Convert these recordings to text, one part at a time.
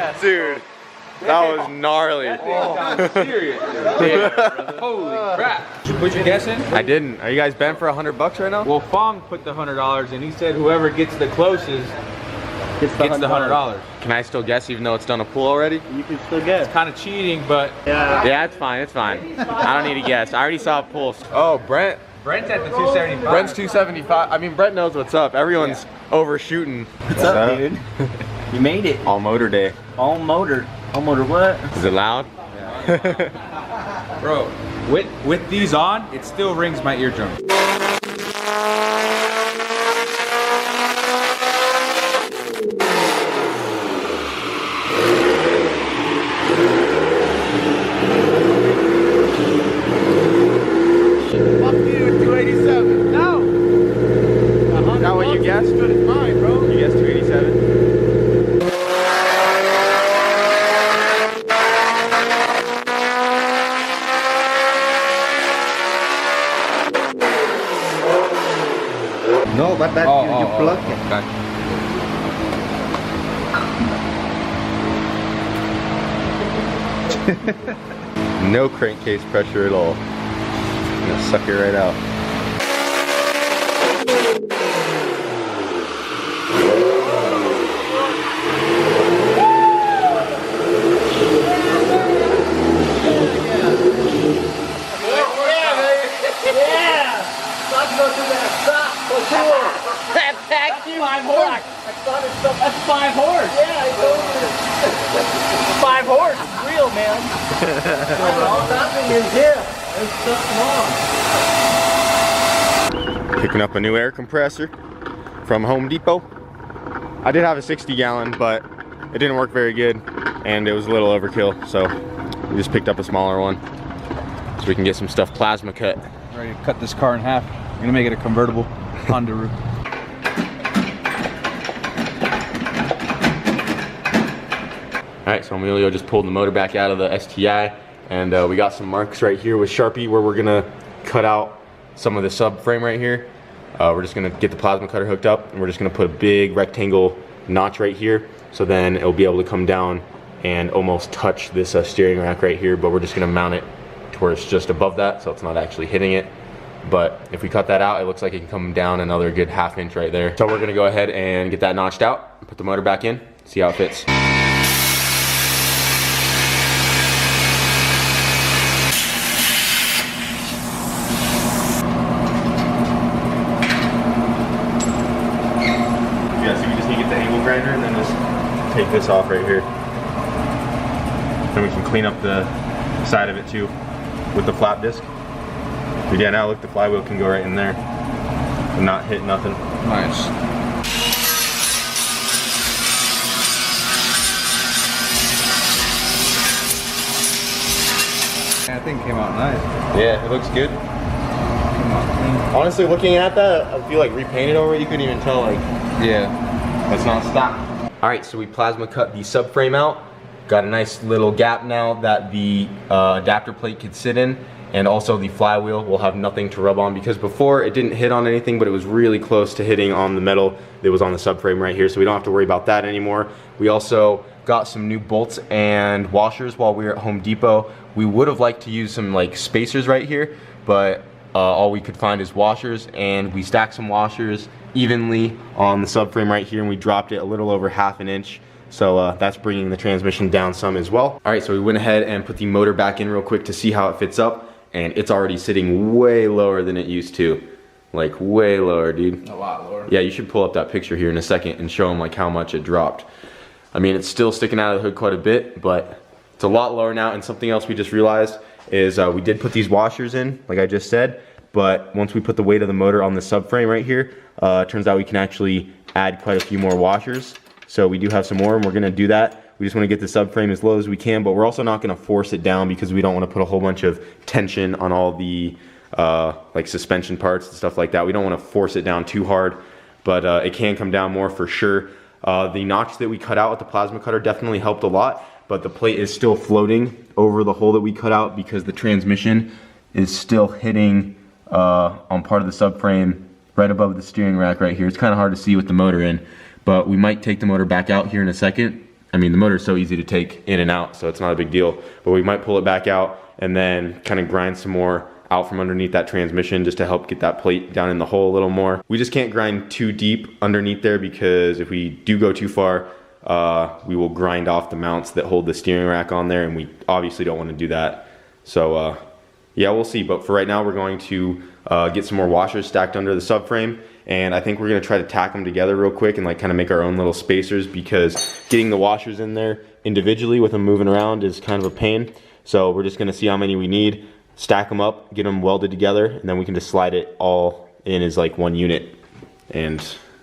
Yeah. Dude, that was gnarly. Oh, serious. Damn. Holy crap. Did you put your guess in? I didn't. Are you guys bent for $100 right now? Well, Fong put the $100 in. He said whoever gets the closest gets the $100. Can I still guess even though it's done a pool already? You can still guess. It's kind of cheating, but Yeah, it's fine. It's fine. I don't need to guess. I already saw a pool. Oh, Brent's at the 275. 275. I mean, Brent knows what's up. Everyone's overshooting. What's up, dude? You made it. All motor day. All motor. All motor what? Is it loud? Bro, with these on, it still rings my eardrum. Fuck you, 287. No. Is that what you guessed? Good as mine, bro. You guessed 287. No, but that you plug it. Okay. No crankcase pressure at all. I'm gonna suck it right out. That's 5 horse. Yeah, I told you. 5 horse. It's real, man. All nothing is here. It's just long. Picking up a new air compressor from Home Depot. I did have a 60-gallon, but it didn't work very good, and it was a little overkill, so we just picked up a smaller one so we can get some stuff plasma cut. Ready to cut this car in half. I'm gonna make it a convertible Honda roof. Alright, so Emilio just pulled the motor back out of the STI, and we got some marks right here with Sharpie where we're gonna cut out some of the subframe right here. We're just gonna get the plasma cutter hooked up, and we're just gonna put a big rectangle notch right here, so then it'll be able to come down and almost touch this steering rack right here, but we're just gonna mount it to where it's just above that, so it's not actually hitting it. But if we cut that out, it looks like it can come down another good ½ inch right there. So we're gonna go ahead and get that notched out, put the motor back in, see how it fits. Yeah, so we just need to get the angle grinder and then just take this off right here. Then we can clean up the side of it too with the flap disc. But yeah, now look, the flywheel can go right in there and not hit nothing. Nice. That thing came out nice. Yeah, it looks good. Honestly, looking at that, I feel like repainted over it, you couldn't even tell, like, Yeah. that's not stock. All right, so we plasma cut the subframe out. Got a nice little gap now that the adapter plate could sit in, and also the flywheel will have nothing to rub on, because before it didn't hit on anything, but it was really close to hitting on the metal that was on the subframe right here, so we don't have to worry about that anymore. We also got some new bolts and washers while we were at Home Depot. We would have liked to use some like spacers right here, but all we could find is washers, and we stacked some washers evenly on the subframe right here, and we dropped it a little over ½ an inch. So that's bringing the transmission down some as well. All right, so we went ahead and put the motor back in real quick to see how it fits up, and it's already sitting way lower than it used to. Like way lower, dude. A lot lower. Yeah, you should pull up that picture here in a second and show them like how much it dropped. I mean, it's still sticking out of the hood quite a bit, but it's a lot lower now. And something else we just realized is we did put these washers in, like I just said, but once we put the weight of the motor on the subframe right here, it turns out we can actually add quite a few more washers. So we do have some more, and we're gonna do that. We just wanna get the subframe as low as we can, but we're also not gonna force it down because we don't wanna put a whole bunch of tension on all the like suspension parts and stuff like that. We don't wanna force it down too hard, but it can come down more for sure. The notch that we cut out with the plasma cutter definitely helped a lot, but the plate is still floating over the hole that we cut out because the transmission is still hitting on part of the subframe right above the steering rack right here. It's kind of hard to see with the motor in, but we might take the motor back out here in a second I mean, the motor is so easy to take in and out, so it's not a big deal. But we might pull it back out and then kind of grind some more out from underneath that transmission just to help get that plate down in the hole a little more. We just can't grind too deep underneath there, because if we do go too far, we will grind off the mounts that hold the steering rack on there, and we obviously don't want to do that. So yeah, we'll see. But for right now, we're going to get some more washers stacked under the subframe, and I think we're going to try to tack them together real quick and like kind of make our own little spacers, because getting the washers in there individually with them moving around is kind of a pain. So we're just going to see how many we need, stack them up, get them welded together, and then we can just slide it all in as like one unit, and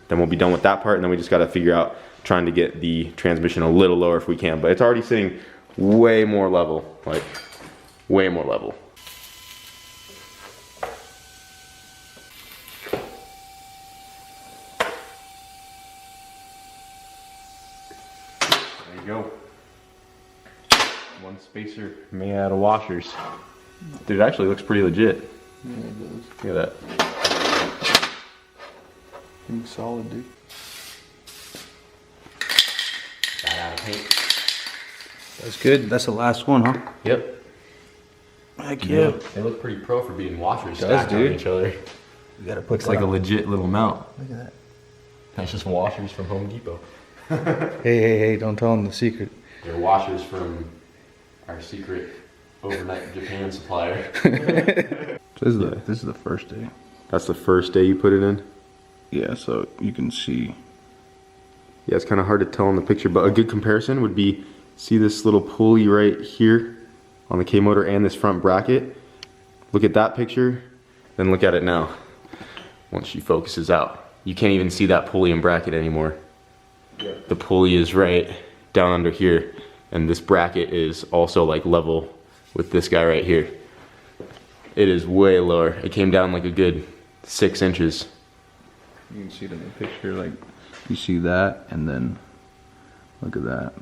then we'll be done with that part. And then we just got to figure out trying to get the transmission a little lower if we can, but it's already sitting way more level, like way more level. There you go. One spacer made out of washers. Dude, it actually looks pretty legit. Yeah, it does. Look at that. Looks solid, dude. Got out of paint. That's good. That's the last one, huh? Yep. Heck yeah. They look pretty pro for being washers Does, stacked on dude. each other. You gotta put Looks like a legit little mount. Look at that. That's just washers from Home Depot. Hey, don't tell them the secret. They're washers from our secret overnight Japan supplier. This is the first day. That's the first day you put it in? Yeah, so you can see. Yeah, it's kind of hard to tell in the picture, but a good comparison would be, see this little pulley right here on the K motor and this front bracket? Look at that picture, then look at it now. Once she focuses out, you can't even see that pulley and bracket anymore. Yeah. The pulley is right down under here, and this bracket is also like level with this guy right here. It is way lower. It came down like a good 6 inches. You can see it in the picture, like you see that, and then look at that.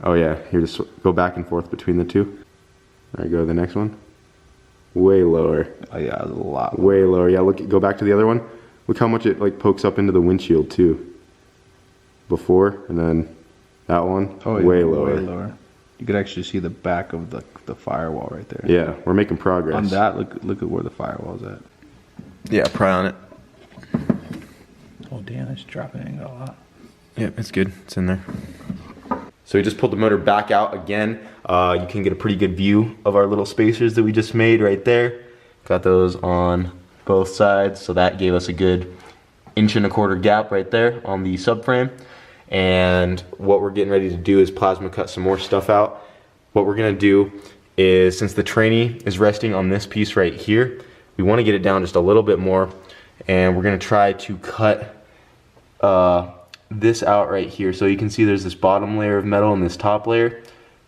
Oh yeah, here, just go back and forth between the two. All right, go to the next one. Way lower. Oh yeah, it's a lot. Way lower. Yeah, look, go back to the other one. Look how much it like pokes up into the windshield too. Before, and then that one, Oh yeah, way lower. Way lower. You could actually see the back of the firewall right there. Yeah, we're making progress. On that, look at where the firewall's at. Yeah, pry on it. Oh damn, it's dropping in a lot. Yep, it's good. It's in there. So we just pulled the motor back out again. You can get a pretty good view of our little spacers that we just made right there. Got those on both sides, so that gave us a good 1.25 inch gap right there on the subframe. And what we're getting ready to do is plasma cut some more stuff out. What we're gonna do is, since the trainee is resting on this piece right here, we wanna get it down just a little bit more, and we're gonna try to cut this out right here. So you can see there's this bottom layer of metal and this top layer.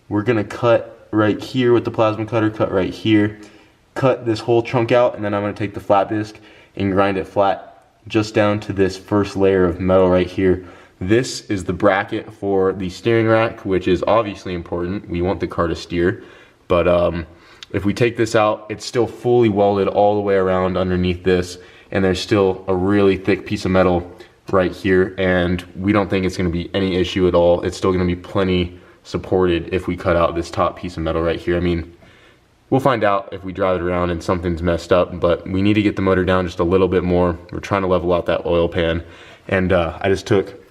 We're gonna cut right here with the plasma cutter, cut right here, cut this whole chunk out, and then I'm gonna take the flat disc and grind it flat just down to this first layer of metal right here. This is the bracket for the steering rack, which is obviously important. We want the car to steer, but if we take this out, it's still fully welded all the way around underneath this, and there's still a really thick piece of metal right here, and we don't think it's going to be any issue at all. It's still going to be plenty supported if we cut out this top piece of metal right here. I mean, we'll find out if we drive it around and something's messed up, but we need to get the motor down just a little bit more. We're trying to level out that oil pan, and I just took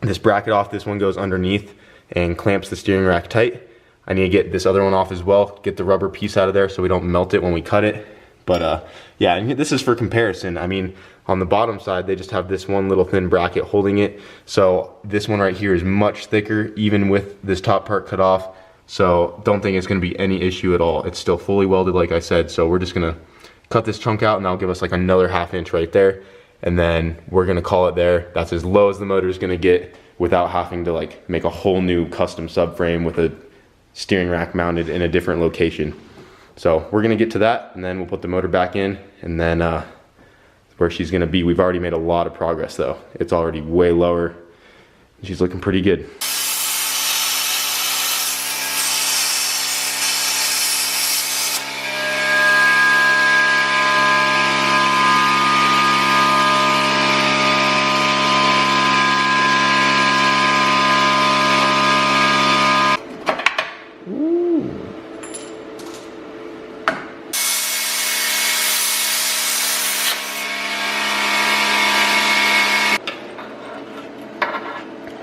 this bracket off. This one goes underneath and clamps the steering rack tight. I need to get this other one off as well, get the rubber piece out of there so we don't melt it when we cut it. But yeah, and this is for comparison. I mean, on the bottom side, they just have this one little thin bracket holding it. So this one right here is much thicker, even with this top part cut off. So don't think it's gonna be any issue at all. It's still fully welded, like I said. So we're just gonna cut this chunk out, and that'll give us like another 1/2 inch right there. And then we're gonna call it there. That's as low as the motor is gonna get without having to like make a whole new custom subframe with a steering rack mounted in a different location. So we're gonna get to that, and then we'll put the motor back in, and then where she's gonna be. We've already made a lot of progress though. It's already way lower. She's looking pretty good.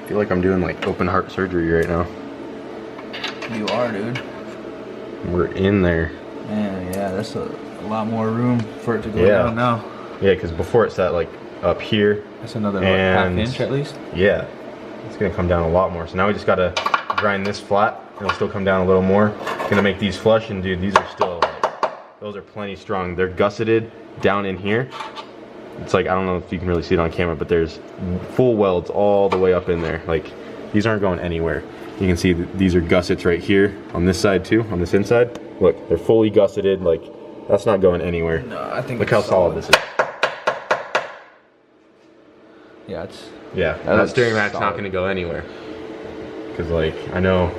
I feel like I'm doing like open heart surgery right now. You are, dude. We're in there. Man, yeah, that's a lot more room for it to go Yeah. down now. Yeah, because before it sat like up here. That's another what, And- half inch at least. Yeah, it's gonna come down a lot more. So now we just gotta grind this flat. It'll still come down a little more. Gonna make these flush, and dude, these are still like, those are plenty strong. They're gusseted down in here. It's like, I don't know if you can really see it on camera, but there's full welds all the way up in there. Like, these aren't going anywhere. You can see these are gussets right here on this side too, on this inside. Look, they're fully gusseted. Like, that's not going anywhere. No, I think Look how solid this is. Yeah, it's Yeah, that looks steering rack's not solid. gonna go anywhere. Cause like, I know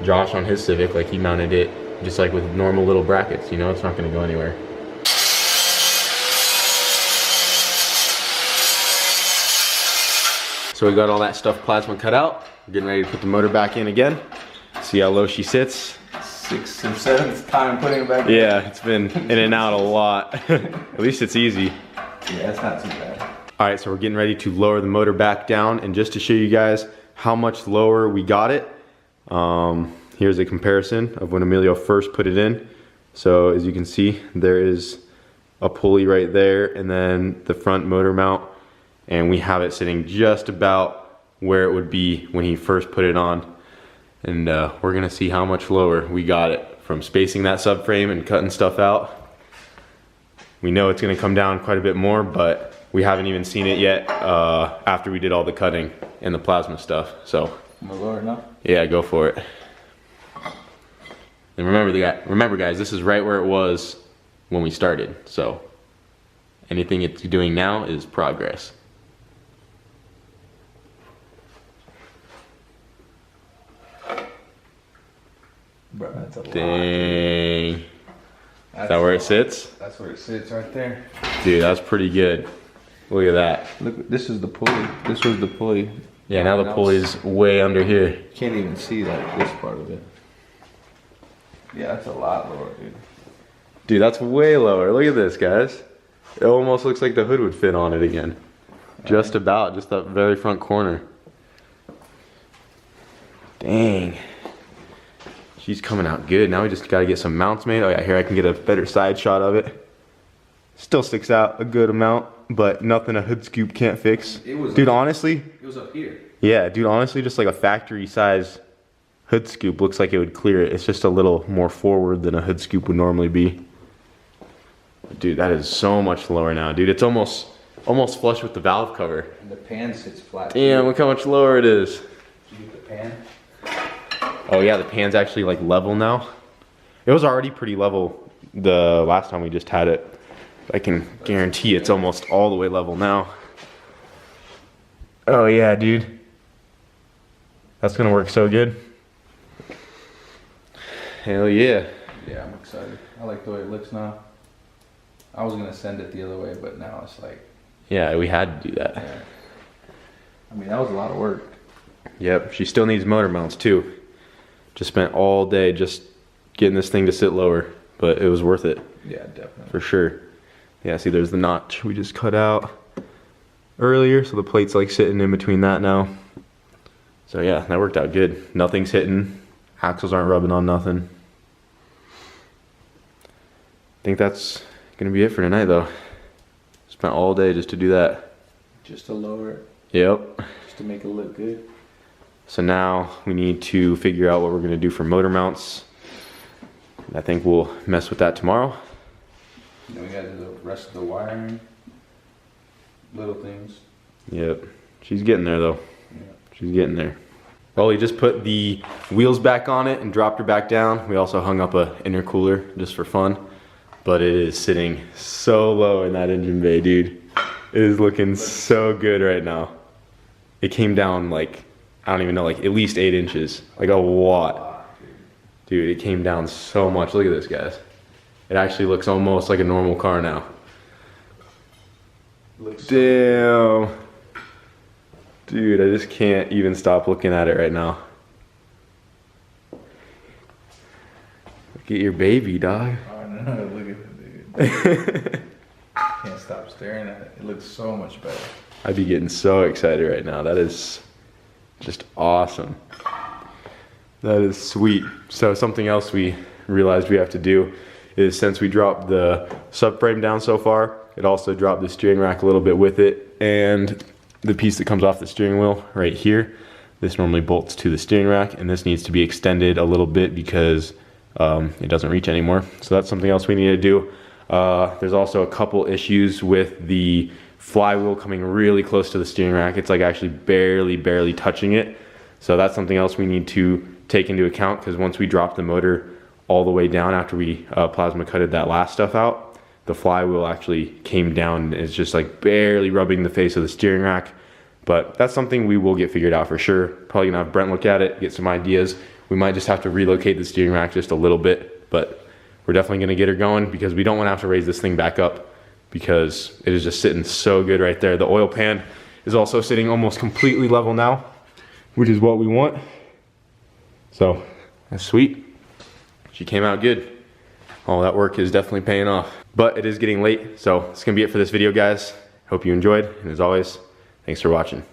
Josh on his Civic, like he mounted it just like with normal little brackets, you know, it's not gonna go anywhere. So we got all that stuff plasma cut out. We're getting ready to put the motor back in again. See how low she sits. 6th or 7th time putting it back. Yeah, it's been in and out a lot. At least it's easy. Yeah, it's not too bad. All right, so we're getting ready to lower the motor back down, and just to show you guys how much lower we got it, here's a comparison of when Emilio first put it in. So as you can see, there is a pulley right there, and then the front motor mount, and we have it sitting just about where it would be when he first put it on. And we're gonna see how much lower we got it from spacing that subframe and cutting stuff out. We know it's gonna come down quite a bit more, but we haven't even seen it yet after we did all the cutting and the plasma stuff. So I'm gonna lower it now. yeah, go for it. And remember guys, this is right where it was when we started. So anything it's doing now is progress. Bro, that's a lot. Dang. Is That's that where it sits? That's where it sits right there. Dude, that's pretty good. Look at that. Look, this is the pulley. This was the pulley. Yeah, now the pulley's way under here. Can't even see that, this part of it. Yeah, that's a lot lower, dude. Dude, that's way lower. Look at this, guys. It almost looks like the hood would fit on it again. Just about, just that very front corner. Dang. She's coming out good. Now we just gotta get some mounts made. Oh yeah, here I can get a better side shot of it. Still sticks out a good amount, but nothing a hood scoop can't fix. Dude, honestly, It was up here. yeah, dude, honestly, just like a factory size hood scoop looks like it would clear it. It's just a little more forward than a hood scoop would normally be. Dude, that is so much lower now, dude. It's almost flush with the valve cover. And the pan sits flat. Damn, look how much lower it is. Did you get the pan? Oh yeah, the pan's actually like level now. It was already pretty level the last time we just had it. I can guarantee it's almost all the way level now. Oh yeah, dude. That's gonna work so good. Hell yeah. Yeah, I'm excited. I like the way it looks now. I was gonna send it the other way, but now it's like, Yeah, we had to do that. yeah. I mean, that was a lot of work. Yep, she still needs motor mounts too. Just spent all day just getting this thing to sit lower, but it was worth it Yeah, definitely. for sure. Yeah, see there's the notch we just cut out earlier, so the plate's like sitting in between that now. So yeah, that worked out good. Nothing's hitting, axles aren't rubbing on nothing. I think that's gonna be it for tonight though. Spent all day just to do that. Just to lower it, Yep. just to make it look good. So now we need to figure out what we're gonna do for motor mounts. I think we'll mess with that tomorrow. Then we gotta do the rest of the wiring. Little things. Yep. She's getting there though. Yeah. She's getting there. Well, we just put the wheels back on it and dropped her back down. We also hung up a intercooler just for fun. But it is sitting so low in that engine bay, dude. It is looking so good right now. It came down like, I don't even know, like at least 8 inches. Like a lot. Dude, it came down so much. Look at this, guys. It actually looks almost like a normal car now. Looks Damn. Dude, I just can't even stop looking at it right now. Look at your baby, dog. Oh no, look at it, dude. Can't stop staring at it. It looks so much better. I'd be getting so excited right now. That is Just awesome. That is sweet. So something else we realized we have to do is, since we dropped the subframe down so far, it also dropped the steering rack a little bit with it, and the piece that comes off the steering wheel right here, this normally bolts to the steering rack, and this needs to be extended a little bit because it doesn't reach anymore. So that's something else we need to do. There's also a couple issues with the flywheel coming really close to the steering rack. It's like actually barely touching it. So that's something else we need to take into account, because once we drop the motor all the way down after we plasma cutted that last stuff out, the flywheel actually came down and is just like barely rubbing the face of the steering rack. But that's something we will get figured out for sure. Probably gonna have Brent look at it, get some ideas. We might just have to relocate the steering rack just a little bit, but we're definitely gonna get her going, because we don't wanna have to raise this thing back up, because it is just sitting so good right there. The oil pan is also sitting almost completely level now, which is what we want. So that's sweet. She came out good. All that work is definitely paying off. But it is getting late, so it's gonna be it for this video, guys. Hope you enjoyed, and as always, thanks for watching.